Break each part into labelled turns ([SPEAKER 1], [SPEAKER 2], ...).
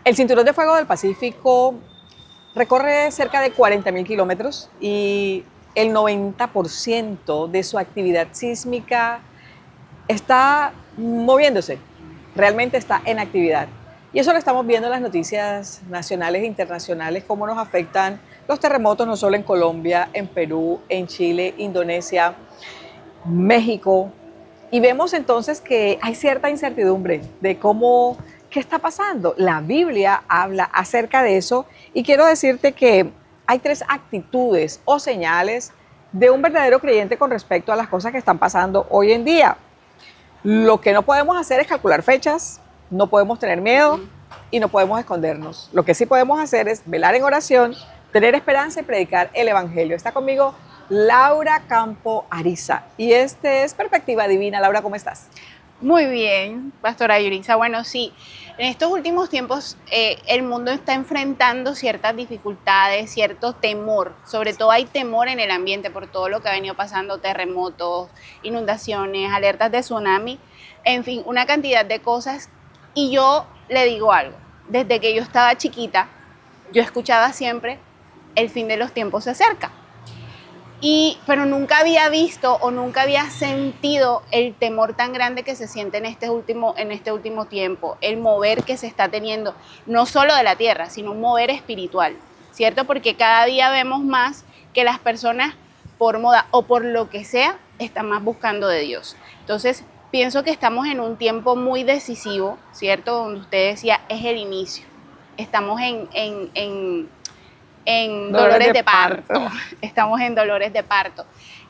[SPEAKER 1] El Cinturón de Fuego del Pacífico recorre cerca de 40.000 kilómetros y el 90% de su actividad sísmica está moviéndose, realmente está en actividad. Y eso lo estamos viendo en las noticias nacionales e internacionales, cómo nos afectan los terremotos no solo en Colombia, en Perú, en Chile, Indonesia, México. Y vemos entonces que hay cierta incertidumbre de qué está pasando. La Biblia habla acerca de eso y quiero decirte que hay 3 actitudes o señales de un verdadero creyente con respecto a las cosas que están pasando hoy en día. Lo que no podemos hacer es calcular fechas, no podemos tener miedo y no podemos escondernos. Lo que sí podemos hacer es velar en oración, tener esperanza y predicar el Evangelio. Está conmigo Laura Campo Ariza y este es Perspectiva Divina. Laura, ¿cómo estás?
[SPEAKER 2] Muy bien, Pastora Yurisa. Bueno, sí, en estos últimos tiempos el mundo está enfrentando ciertas dificultades, cierto temor. Sobre todo hay temor en el ambiente por todo lo que ha venido pasando, terremotos, inundaciones, alertas de tsunami, en fin, una cantidad de cosas. Y yo le digo algo, desde que yo estaba chiquita, yo escuchaba siempre, el fin de los tiempos se acerca. Pero nunca había visto o nunca había sentido el temor tan grande que se siente en este último tiempo, el mover que se está teniendo, no solo de la tierra, sino un mover espiritual, ¿cierto? Porque cada día vemos más que las personas, por moda o por lo que sea, están más buscando de Dios. Entonces, pienso que estamos en un tiempo muy decisivo, ¿cierto? Donde usted decía, es el inicio. Estamos en dolores de parto. Estamos en dolores de parto.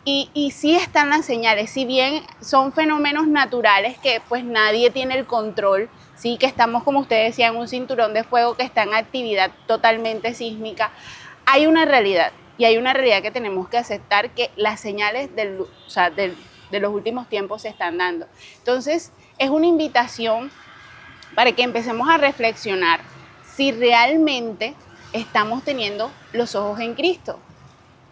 [SPEAKER 2] Y sí están las señales, si bien son fenómenos naturales que pues nadie tiene el control, sí que estamos, como usted decía, en un cinturón de fuego que está en actividad totalmente sísmica, hay una realidad, y hay una realidad que tenemos que aceptar, que las señales de los últimos tiempos se están dando. Entonces, es una invitación para que empecemos a reflexionar si realmente estamos teniendo los ojos en Cristo,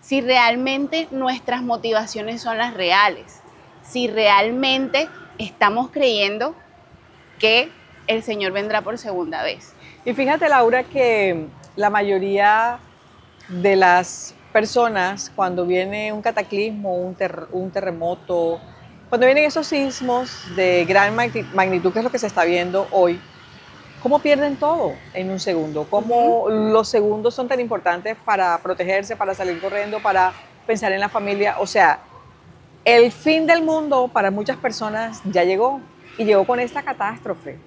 [SPEAKER 2] si realmente nuestras motivaciones son las reales, si realmente estamos creyendo que el Señor vendrá por segunda vez.
[SPEAKER 1] Y fíjate, Laura, que la mayoría de las personas, cuando viene un cataclismo, un terremoto, cuando vienen esos sismos de gran magnitud, que es lo que se está viendo hoy, ¿cómo pierden todo en un segundo? ¿Cómo los segundos son tan importantes para protegerse, para salir corriendo, para pensar en la familia? O sea, el fin del mundo para muchas personas ya llegó y llegó con esta catástrofe.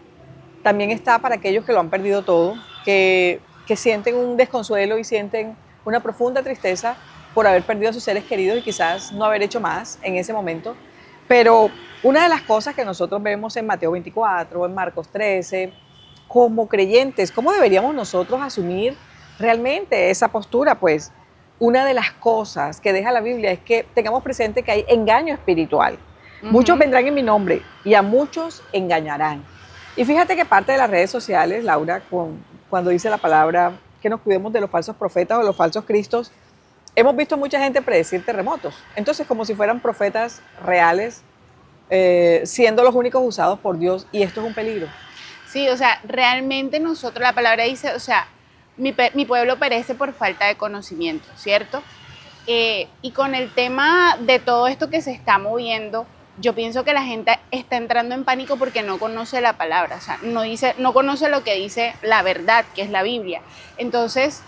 [SPEAKER 1] También está para aquellos que lo han perdido todo, que sienten un desconsuelo y sienten una profunda tristeza por haber perdido a sus seres queridos y quizás no haber hecho más en ese momento. Pero una de las cosas que nosotros vemos en Mateo 24, en Marcos 13, como creyentes, ¿cómo deberíamos nosotros asumir realmente esa postura? Pues una de las cosas que deja la Biblia es que tengamos presente que hay engaño espiritual. Muchos vendrán en mi nombre y a muchos engañarán. Y fíjate que parte de las redes sociales, Laura, cuando dice la palabra que nos cuidemos de los falsos profetas o de los falsos cristos, hemos visto mucha gente predecir terremotos. Entonces, como si fueran profetas reales, siendo los únicos usados por Dios, y esto es un peligro.
[SPEAKER 2] Sí, o sea, realmente nosotros, la palabra dice, o sea, mi pueblo perece por falta de conocimiento, ¿cierto? Y con el tema de todo esto que se está moviendo, yo pienso que la gente está entrando en pánico porque no conoce la palabra, o sea, no conoce lo que dice la verdad, que es la Biblia. Entonces,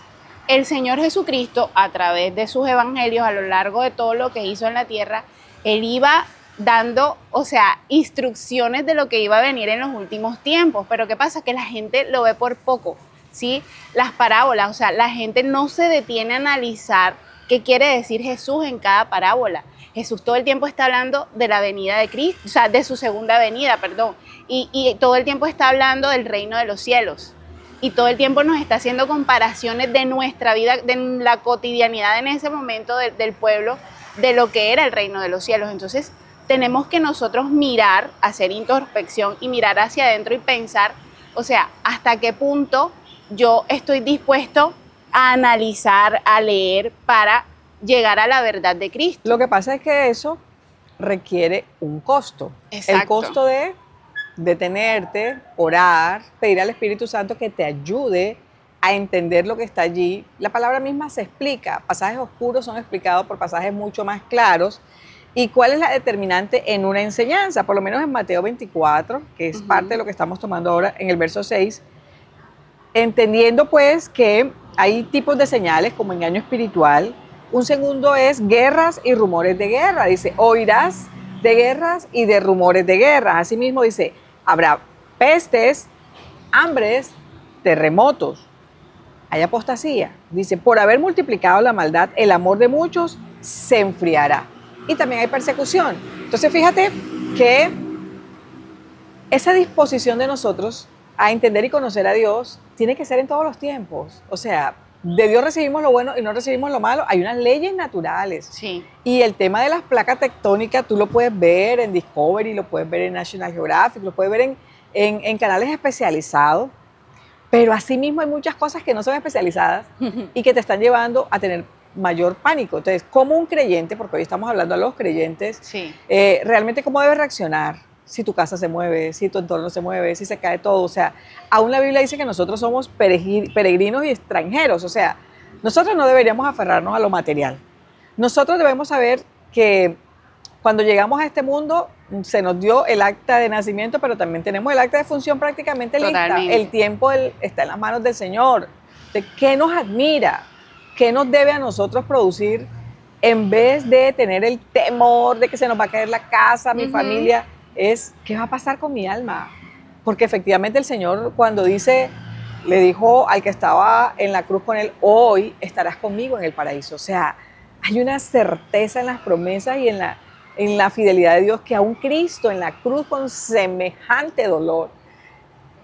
[SPEAKER 2] el Señor Jesucristo, a través de sus evangelios, a lo largo de todo lo que hizo en la tierra, Él iba dando, o sea, instrucciones de lo que iba a venir en los últimos tiempos. Pero ¿qué pasa? Que la gente lo ve por poco, ¿sí? Las parábolas, o sea, la gente no se detiene a analizar qué quiere decir Jesús en cada parábola. Jesús todo el tiempo está hablando de la venida de Cristo, o sea, de su segunda venida, perdón. Y todo el tiempo está hablando del reino de los cielos. Y todo el tiempo nos está haciendo comparaciones de nuestra vida, de la cotidianidad en ese momento del pueblo, de lo que era el reino de los cielos. Entonces, tenemos que nosotros mirar, hacer introspección y mirar hacia adentro y pensar, o sea, hasta qué punto yo estoy dispuesto a analizar, a leer para llegar a la verdad de Cristo.
[SPEAKER 1] Lo que pasa es que eso requiere un costo.
[SPEAKER 2] Exacto.
[SPEAKER 1] El costo de detenerte, orar, pedir al Espíritu Santo que te ayude a entender lo que está allí. La palabra misma se explica, pasajes oscuros son explicados por pasajes mucho más claros. ¿Y cuál es la determinante en una enseñanza? Por lo menos en Mateo 24, que es parte de lo que estamos tomando ahora en el verso 6, entendiendo pues que hay tipos de señales como engaño espiritual. Un segundo es guerras y rumores de guerra. Dice, oirás de guerras y de rumores de guerra. Asimismo dice, habrá pestes, hambres, terremotos. Hay apostasía. Dice, por haber multiplicado la maldad, el amor de muchos se enfriará. Y también hay persecución. Entonces fíjate que esa disposición de nosotros a entender y conocer a Dios tiene que ser en todos los tiempos. O sea, de Dios recibimos lo bueno y no recibimos lo malo. Hay unas leyes naturales.
[SPEAKER 2] Sí.
[SPEAKER 1] Y el tema de las placas tectónicas tú lo puedes ver en Discovery, lo puedes ver en National Geographic, lo puedes ver en canales especializados. Pero asimismo hay muchas cosas que no son especializadas y que te están llevando a tener mayor pánico. Entonces, como un creyente, porque hoy estamos hablando a los creyentes,
[SPEAKER 2] Sí.
[SPEAKER 1] Realmente cómo debes reaccionar si tu casa se mueve, si tu entorno se mueve, si se cae todo. O sea, aún la Biblia dice que nosotros somos peregrinos y extranjeros. O sea, nosotros no deberíamos aferrarnos a lo material. Nosotros debemos saber que cuando llegamos a este mundo se nos dio el acta de nacimiento, pero también tenemos el acta de función prácticamente lista.
[SPEAKER 2] Totalmente.
[SPEAKER 1] El tiempo está en las manos del Señor. ¿De qué nos admira? ¿Qué nos debe a nosotros producir en vez de tener el temor de que se nos va a caer la casa, mi familia? Es, ¿qué va a pasar con mi alma? Porque efectivamente el Señor cuando dice, le dijo al que estaba en la cruz con él, hoy estarás conmigo en el paraíso. O sea, hay una certeza en las promesas y en la fidelidad de Dios que aún Cristo en la cruz con semejante dolor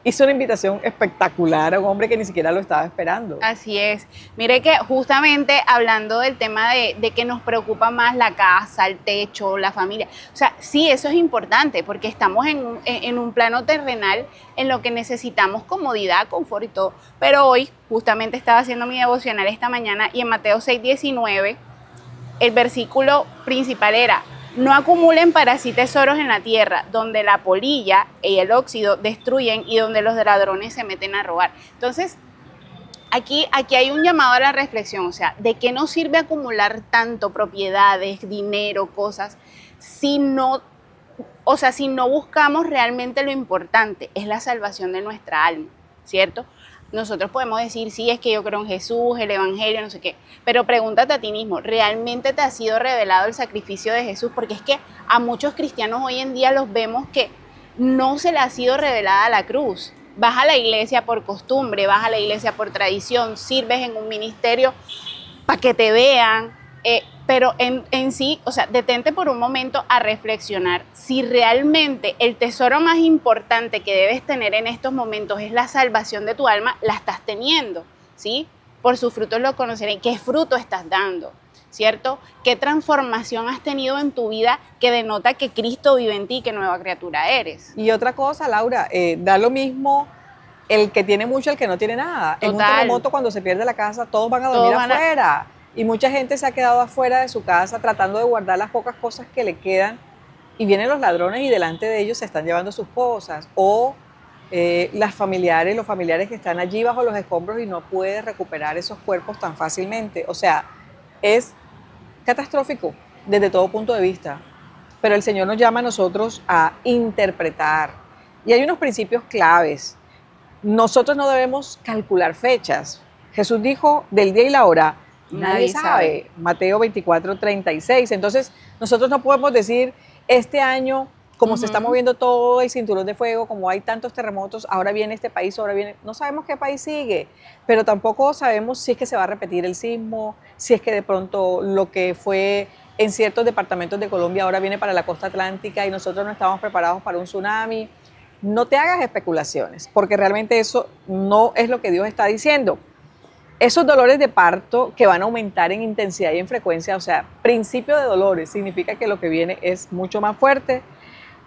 [SPEAKER 1] hizo una invitación espectacular a un hombre que ni siquiera lo estaba esperando.
[SPEAKER 2] Así es. Mire que justamente hablando del tema de que nos preocupa más la casa, el techo, la familia, o sea, sí, eso es importante porque estamos en un plano terrenal en lo que necesitamos comodidad, confort y todo. Pero hoy justamente estaba haciendo mi devocional esta mañana y en Mateo 6:19 el versículo principal era: no acumulen para sí tesoros en la tierra, donde la polilla y el óxido destruyen y donde los ladrones se meten a robar. Entonces, aquí hay un llamado a la reflexión, o sea, ¿de qué nos sirve acumular tanto propiedades, dinero, cosas, si no buscamos realmente lo importante? Es la salvación de nuestra alma, ¿cierto? Nosotros podemos decir, sí, es que yo creo en Jesús, el Evangelio, no sé qué, pero pregúntate a ti mismo, ¿realmente te ha sido revelado el sacrificio de Jesús? Porque es que a muchos cristianos hoy en día los vemos que no se le ha sido revelada la cruz. Vas a la iglesia por costumbre, vas a la iglesia por tradición, sirves en un ministerio para que te vean, pero en sí, o sea, detente por un momento a reflexionar si realmente el tesoro más importante que debes tener en estos momentos es la salvación de tu alma, la estás teniendo, ¿sí? Por sus frutos lo conoceré. ¿Qué fruto estás dando? ¿Cierto? ¿Qué transformación has tenido en tu vida que denota que Cristo vive en ti, qué nueva criatura eres?
[SPEAKER 1] Y otra cosa, Laura, da lo mismo el que tiene mucho, el que no tiene nada. En un terremoto, cuando se pierde la casa, todos van a dormir afuera. Y mucha gente se ha quedado afuera de su casa tratando de guardar las pocas cosas que le quedan y vienen los ladrones y delante de ellos se están llevando sus cosas. O los familiares que están allí bajo los escombros y no pueden recuperar esos cuerpos tan fácilmente. O sea, es catastrófico desde todo punto de vista. Pero el Señor nos llama a nosotros a interpretar. Y hay unos principios claves. Nosotros no debemos calcular fechas. Jesús dijo, del día y la hora, nadie sabe. Mateo 24:36. Entonces, nosotros no podemos decir, este año, como se está moviendo todo el cinturón de fuego, como hay tantos terremotos, ahora viene este país, ahora viene... No sabemos qué país sigue, pero tampoco sabemos si es que se va a repetir el sismo, si es que de pronto lo que fue en ciertos departamentos de Colombia ahora viene para la costa atlántica y nosotros no estamos preparados para un tsunami. No te hagas especulaciones, porque realmente eso no es lo que Dios está diciendo. Esos dolores de parto que van a aumentar en intensidad y en frecuencia, o sea, principio de dolores, significa que lo que viene es mucho más fuerte.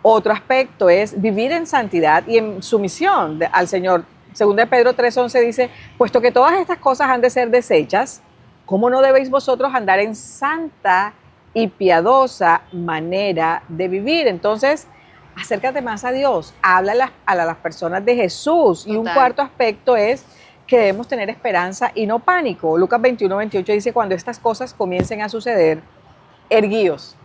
[SPEAKER 1] Otro aspecto es vivir en santidad y en sumisión al Señor. Según de Pedro 3:11 dice, puesto que todas estas cosas han de ser deshechas, ¿cómo no debéis vosotros andar en santa y piadosa manera de vivir? Entonces, acércate más a Dios, habla a las personas de Jesús. Y un
[SPEAKER 2] Total.
[SPEAKER 1] cuarto aspecto es que debemos tener esperanza y no pánico. Lucas 21:28 dice, cuando estas cosas comiencen a suceder, erguíos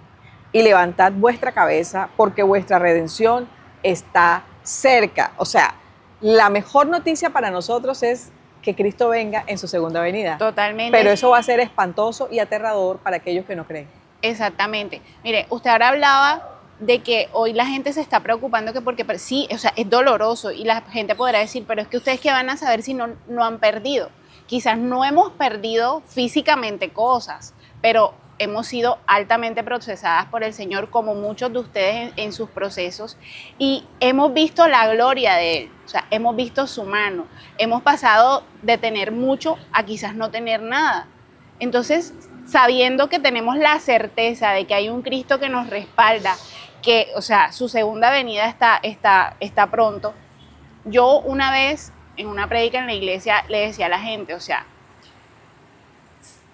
[SPEAKER 1] y levantad vuestra cabeza porque vuestra redención está cerca. O sea, la mejor noticia para nosotros es que Cristo venga en su segunda venida.
[SPEAKER 2] Totalmente.
[SPEAKER 1] Pero eso va a ser espantoso y aterrador para aquellos que no creen.
[SPEAKER 2] Exactamente. Mire, usted ahora hablaba de que hoy la gente se está preocupando que porque sí, o sea, es doloroso y la gente podrá decir, pero es que ustedes qué van a saber si no han perdido. Quizás no hemos perdido físicamente cosas, pero hemos sido altamente procesadas por el Señor, como muchos de ustedes en sus procesos, y hemos visto la gloria de Él, o sea, hemos visto su mano, hemos pasado de tener mucho a quizás no tener nada. Entonces, sabiendo que tenemos la certeza de que hay un Cristo que nos respalda, que, o sea, su segunda venida está pronto. Yo una vez en una prédica en la iglesia le decía a la gente, o sea,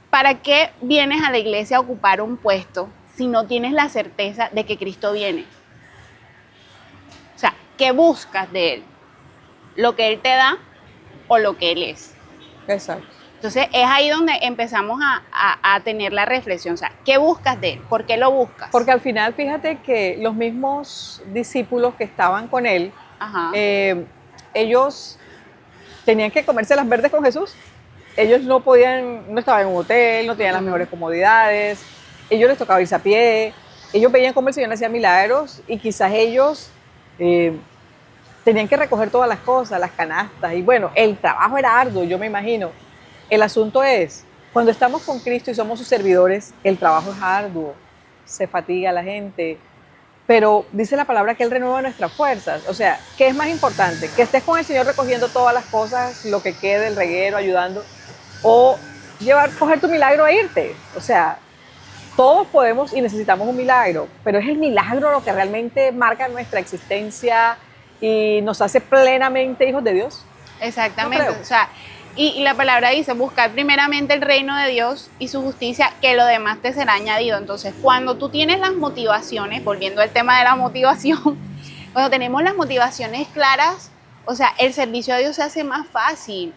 [SPEAKER 2] ¿para qué vienes a la iglesia a ocupar un puesto si no tienes la certeza de que Cristo viene? O sea, ¿qué buscas de Él? ¿Lo que Él te da o lo que Él es?
[SPEAKER 1] Exacto.
[SPEAKER 2] Entonces es ahí donde empezamos a tener la reflexión, o sea, ¿qué buscas de Él? ¿Por qué lo buscas?
[SPEAKER 1] Porque al final, fíjate que los mismos discípulos que estaban con Él, ellos tenían que comerse las verdes con Jesús. Ellos no podían, no estaban en un hotel, no tenían las mejores comodidades, ellos les tocaba irse a pie, ellos veían cómo el Señor hacía milagros y quizás ellos tenían que recoger todas las cosas, las canastas, y bueno, el trabajo era arduo, yo me imagino. El asunto es, cuando estamos con Cristo y somos sus servidores, el trabajo es arduo, se fatiga la gente, pero dice la palabra que Él renueva nuestras fuerzas. O sea, ¿qué es más importante? Que estés con el Señor recogiendo todas las cosas, lo que quede, el reguero, ayudando, o coger tu milagro e irte. O sea, todos podemos y necesitamos un milagro, pero es el milagro lo que realmente marca nuestra existencia y nos hace plenamente hijos de Dios.
[SPEAKER 2] Exactamente,
[SPEAKER 1] No creo.
[SPEAKER 2] o sea, y la palabra dice, buscar primeramente el reino de Dios y su justicia, que lo demás te será añadido. Entonces, cuando tú tienes las motivaciones, volviendo al tema de la motivación, cuando tenemos las motivaciones claras, o sea, el servicio a Dios se hace más fácil.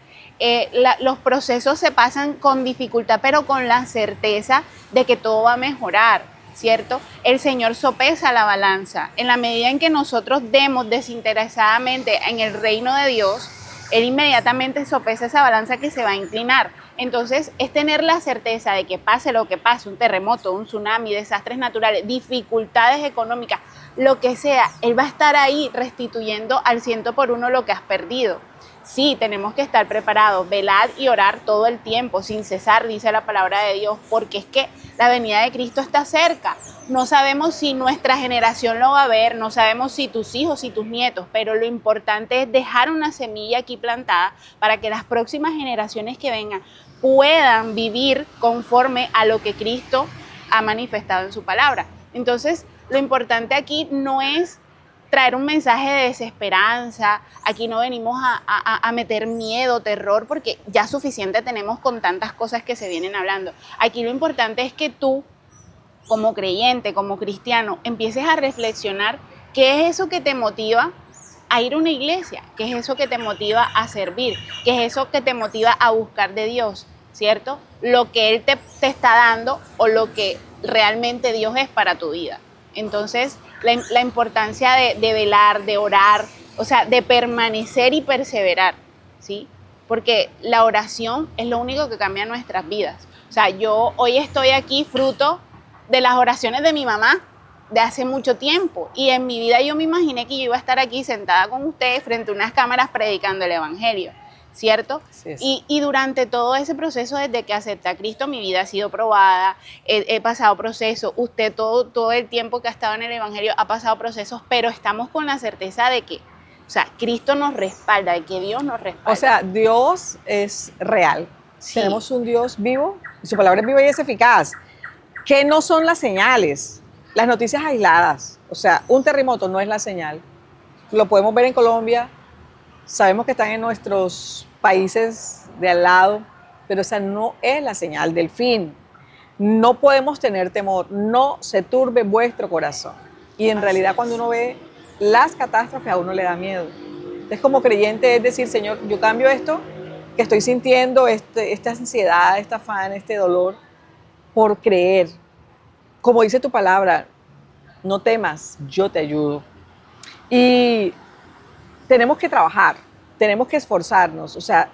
[SPEAKER 2] Los procesos se pasan con dificultad, pero con la certeza de que todo va a mejorar, ¿cierto? El Señor sopesa la balanza. En la medida en que nosotros demos desinteresadamente en el reino de Dios, Él inmediatamente sopesa esa balanza que se va a inclinar. Entonces, es tener la certeza de que pase lo que pase, un terremoto, un tsunami, desastres naturales, dificultades económicas, lo que sea, Él va a estar ahí restituyendo al 100% lo que has perdido. Sí, tenemos que estar preparados, velar y orar todo el tiempo, sin cesar, dice la palabra de Dios, porque es que la venida de Cristo está cerca. No sabemos si nuestra generación lo va a ver, no sabemos si tus hijos y tus nietos, pero lo importante es dejar una semilla aquí plantada para que las próximas generaciones que vengan puedan vivir conforme a lo que Cristo ha manifestado en su palabra. Entonces, lo importante aquí no es traer un mensaje de desesperanza, aquí no venimos a meter miedo, terror, porque ya suficiente tenemos con tantas cosas que se vienen hablando. Aquí lo importante es que tú, como creyente, como cristiano, empieces a reflexionar qué es eso que te motiva a ir a una iglesia, qué es eso que te motiva a servir, qué es eso que te motiva a buscar de Dios, ¿cierto? Lo que Él te está dando o lo que realmente Dios es para tu vida. Entonces, la importancia de velar, de orar, o sea, de permanecer y perseverar, ¿sí? Porque la oración es lo único que cambia nuestras vidas. O sea, yo hoy estoy aquí fruto de las oraciones de mi mamá de hace mucho tiempo. Y en mi vida yo me imaginé que yo iba a estar aquí sentada con ustedes frente a unas cámaras predicando el evangelio, ¿cierto? Sí. Y durante todo ese proceso, desde que acepté a Cristo, mi vida ha sido probada, he pasado procesos, usted todo el tiempo que ha estado en el evangelio ha pasado procesos, pero estamos con la certeza de que, o sea, Cristo nos respalda, de que Dios nos respalda.
[SPEAKER 1] O sea, Dios es real. Sí. Tenemos un Dios vivo y su palabra es viva y es eficaz. ¿Qué no son las señales? Las noticias aisladas. O sea, un terremoto no es la señal. Lo podemos ver en Colombia, sabemos que están en nuestros países de al lado, pero esa no es la señal del fin. No podemos tener temor, no se turbe vuestro corazón. Y en realidad cuando uno ve las catástrofes a uno le da miedo. Entonces, como creyente es decir, Señor, yo cambio esto que estoy sintiendo, esta ansiedad, este afán, este dolor, por creer. Como dice tu palabra, no temas, yo te ayudo. Y tenemos que trabajar, tenemos que esforzarnos. O sea,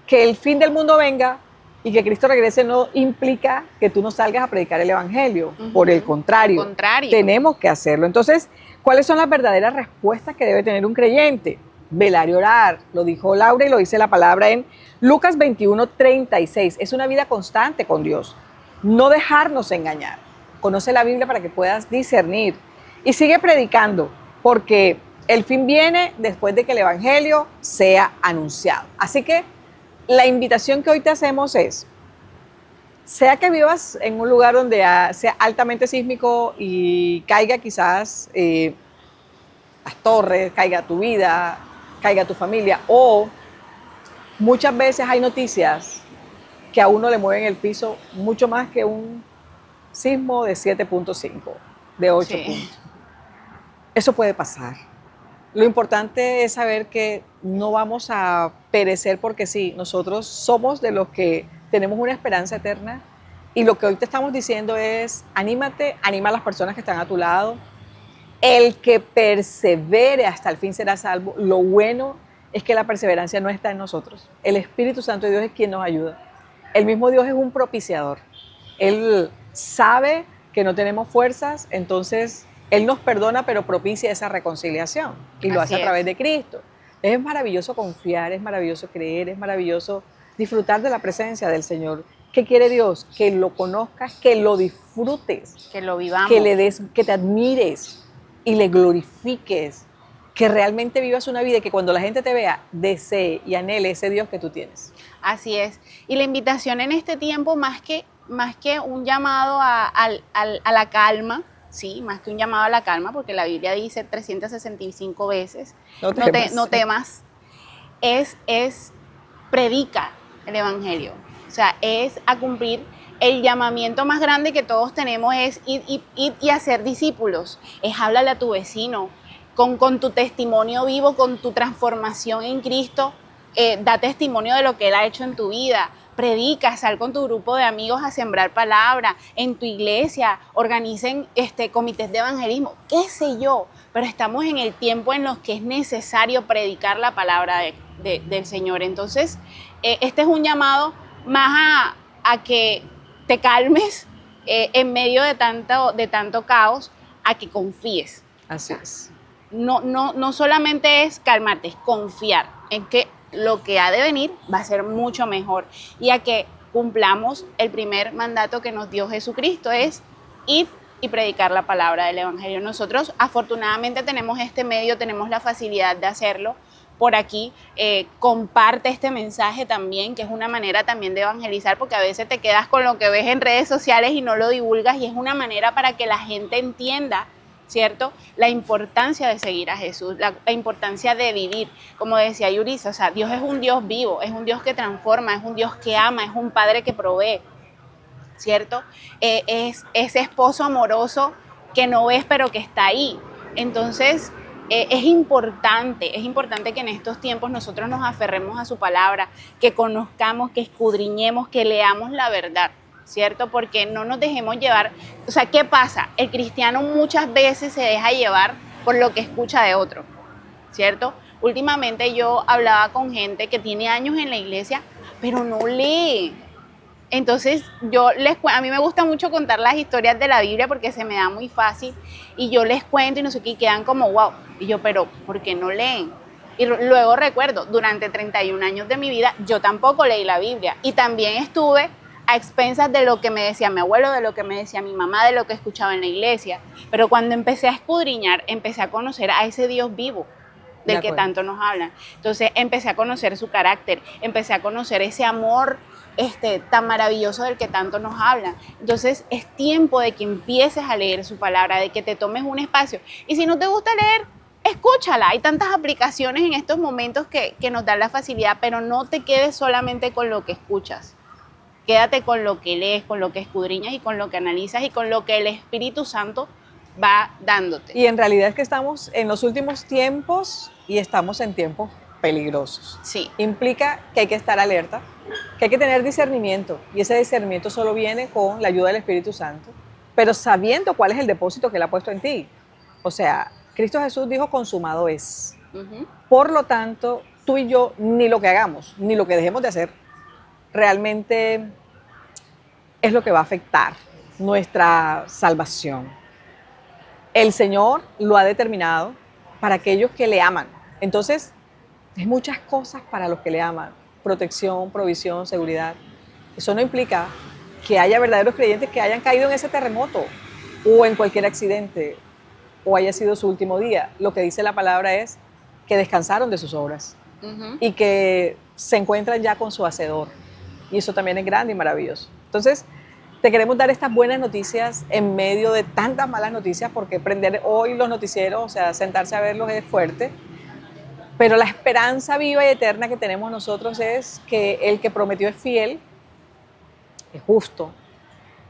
[SPEAKER 1] que el fin del mundo venga y que Cristo regrese no implica que tú no salgas a predicar el Evangelio. Por el contrario, tenemos que hacerlo. Entonces, ¿cuáles son las verdaderas respuestas que debe tener un creyente? Velar y orar, lo dijo Laura y lo dice la palabra en Lucas 21:36. Es una vida constante con Dios. No dejarnos engañar. Conoce la Biblia para que puedas discernir. Y sigue predicando, porque el fin viene después de que el Evangelio sea anunciado. Así que la invitación que hoy te hacemos es, sea que vivas en un lugar donde sea altamente sísmico y caiga quizás las torres, caiga tu vida, caiga tu familia, o muchas veces hay noticias que a uno le mueven el piso mucho más que un sismo de 7.5, de 8 puntos. Eso puede pasar. Lo importante es saber que no vamos a perecer porque sí, nosotros somos de los que tenemos una esperanza eterna y lo que hoy te estamos diciendo es anímate, anima a las personas que están a tu lado. El que persevere hasta el fin será salvo. Lo bueno es que la perseverancia no está en nosotros. El Espíritu Santo de Dios es quien nos ayuda. El mismo Dios es un propiciador. Él sabe que no tenemos fuerzas, entonces Él nos perdona, pero propicia esa reconciliación y lo hace a través de Cristo. Es maravilloso confiar, es maravilloso creer, es maravilloso disfrutar de la presencia del Señor. ¿Qué quiere Dios? Que lo conozcas, que lo disfrutes,
[SPEAKER 2] que lo vivamos,
[SPEAKER 1] que le des, que te admires y le glorifiques, que realmente vivas una vida y que cuando la gente te vea, desee y anhele ese Dios que tú tienes.
[SPEAKER 2] Así es. Y la invitación en este tiempo, más que un llamado a la calma, sí, más que un llamado a la calma, porque la Biblia dice 365 veces, no temas, es predica el Evangelio. O sea, es a cumplir el llamamiento más grande que todos tenemos, es ir y hacer discípulos, es háblale a tu vecino, con tu testimonio vivo, con tu transformación en Cristo, da testimonio de lo que Él ha hecho en tu vida. Predica, sal con tu grupo de amigos a sembrar palabra, en tu iglesia, organicen comités de evangelismo, qué sé yo, pero estamos en el tiempo en los que es necesario predicar la palabra del Señor. Entonces, este es un llamado más a que te calmes en medio de tanto caos, a que confíes.
[SPEAKER 1] Así es.
[SPEAKER 2] No solamente es calmarte, es confiar en que lo que ha de venir va a ser mucho mejor y a que cumplamos el primer mandato que nos dio Jesucristo, es ir y predicar la palabra del Evangelio. Nosotros afortunadamente tenemos este medio, tenemos la facilidad de hacerlo por aquí. Comparte este mensaje también, que es una manera también de evangelizar, porque a veces te quedas con lo que ves en redes sociales y no lo divulgas, y es una manera para que la gente entienda, ¿cierto?, la importancia de seguir a Jesús, la importancia de vivir. Como decía Yurisa, o sea, Dios es un Dios vivo, es un Dios que transforma, es un Dios que ama, es un Padre que provee, ¿cierto? Es ese esposo amoroso que no ves pero que está ahí. Entonces, es importante que en estos tiempos nosotros nos aferremos a su palabra, que conozcamos, que escudriñemos, que leamos la verdad, ¿cierto? Porque no nos dejemos llevar. O sea, ¿qué pasa? El cristiano muchas veces se deja llevar por lo que escucha de otro, ¿cierto? Últimamente yo hablaba con gente que tiene años en la iglesia, pero no lee. Entonces a mí me gusta mucho contar las historias de la Biblia porque se me da muy fácil, y yo les cuento y no sé qué, y quedan como wow. Y yo, pero ¿por qué no leen? Y luego recuerdo, durante 31 años de mi vida yo tampoco leí la Biblia, y también estuve a expensas de lo que me decía mi abuelo, de lo que me decía mi mamá, de lo que escuchaba en la iglesia. Pero cuando empecé a escudriñar, empecé a conocer a ese Dios vivo del que tanto nos hablan. Entonces empecé a conocer su carácter, empecé a conocer ese amor tan maravilloso del que tanto nos hablan. Entonces es tiempo de que empieces a leer su palabra, de que te tomes un espacio. Y si no te gusta leer, escúchala. Hay tantas aplicaciones en estos momentos que nos dan la facilidad, pero no te quedes solamente con lo que escuchas. Quédate con lo que lees, con lo que escudriñas y con lo que analizas y con lo que el Espíritu Santo va dándote.
[SPEAKER 1] Y en realidad es que estamos en los últimos tiempos y estamos en tiempos peligrosos.
[SPEAKER 2] Sí.
[SPEAKER 1] Implica que hay que estar alerta, que hay que tener discernimiento, y ese discernimiento solo viene con la ayuda del Espíritu Santo, pero sabiendo cuál es el depósito que Él ha puesto en ti. O sea, Cristo Jesús dijo: consumado es. Por lo tanto, tú y yo, ni lo que hagamos, ni lo que dejemos de hacer, realmente es lo que va a afectar nuestra salvación. El Señor lo ha determinado para aquellos que le aman. Entonces, hay muchas cosas para los que le aman: protección, provisión, seguridad. Eso no implica que haya verdaderos creyentes que hayan caído en ese terremoto o en cualquier accidente o haya sido su último día. Lo que dice la palabra es que descansaron de sus obras y que se encuentran ya con su Hacedor. Y eso también es grande y maravilloso. Entonces, te queremos dar estas buenas noticias en medio de tantas malas noticias, porque prender hoy los noticieros, o sea, sentarse a verlos es fuerte. Pero la esperanza viva y eterna que tenemos nosotros es que el que prometió es fiel, es justo,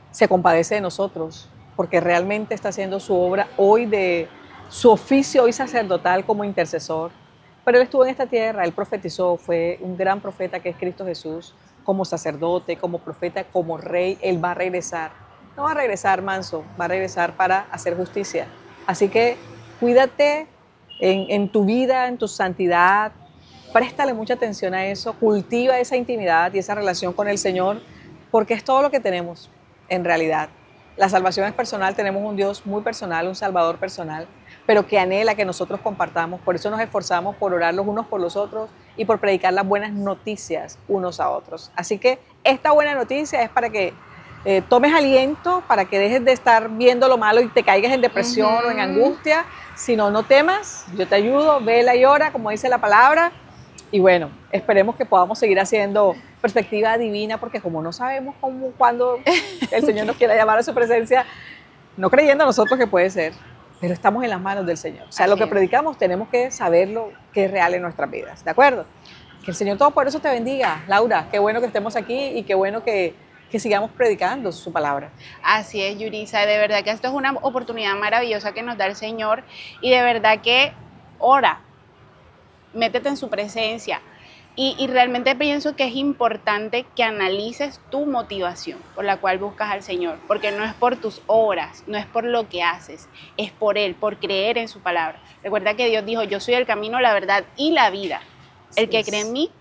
[SPEAKER 1] se compadece de nosotros, porque realmente está haciendo su obra hoy, de su oficio hoy sacerdotal como intercesor. Pero Él estuvo en esta tierra, Él profetizó, fue un gran profeta que es Cristo Jesús, como sacerdote, como profeta, como rey. Él va a regresar. No va a regresar manso, va a regresar para hacer justicia. Así que cuídate en tu vida, en tu santidad. Préstale mucha atención a eso, cultiva esa intimidad y esa relación con el Señor, porque es todo lo que tenemos en realidad. La salvación es personal, tenemos un Dios muy personal, un Salvador personal, pero que anhela que nosotros compartamos. Por eso nos esforzamos por orar los unos por los otros y por predicar las buenas noticias unos a otros. Así que esta buena noticia es para que tomes aliento, para que dejes de estar viendo lo malo y te caigas en depresión o en angustia. Sino, no temas, yo te ayudo, vela y ora, como dice la palabra. Y bueno, esperemos que podamos seguir haciendo perspectiva divina, porque como no sabemos cuándo el Señor nos quiera llamar a su presencia, no creyendo nosotros que puede ser, pero estamos en las manos del Señor. O sea, lo que predicamos tenemos que saberlo, que es real en nuestras vidas, ¿de acuerdo? Que el Señor Todopoderoso te bendiga, Laura. Qué bueno que estemos aquí y qué bueno que sigamos predicando su palabra.
[SPEAKER 2] Así es, Yurisa, de verdad que esto es una oportunidad maravillosa que nos da el Señor, y de verdad que ora, métete en su presencia, y realmente pienso que es importante que analices tu motivación por la cual buscas al Señor, porque no es por tus obras, no es por lo que haces, es por Él, por creer en su palabra. Recuerda que Dios dijo: yo soy el camino, la verdad y la vida. El que cree en mí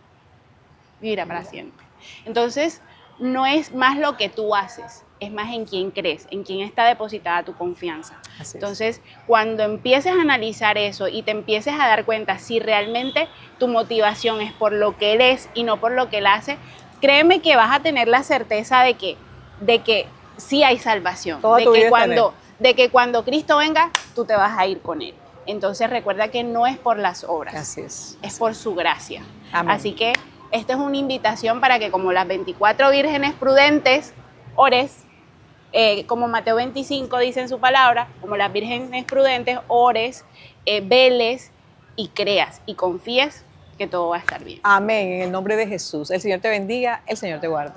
[SPEAKER 2] vivirá para siempre. Entonces, no es más lo que tú haces, es más en quién crees, en quién está depositada tu confianza. Entonces, cuando empieces a analizar eso y te empieces a dar cuenta si realmente tu motivación es por lo que Él es y no por lo que Él hace, créeme que vas a tener la certeza de que sí hay salvación, de que cuando Cristo venga, tú te vas a ir con Él. Entonces, recuerda que no es por las obras, es por su gracia. Amén. Así que esta es una invitación para que, como las 24 vírgenes prudentes, ores, como Mateo 25 dice en su palabra, como las vírgenes prudentes, ores, veles y creas y confíes que todo va a estar bien.
[SPEAKER 1] Amén, en el nombre de Jesús. El Señor te bendiga, el Señor te guarde.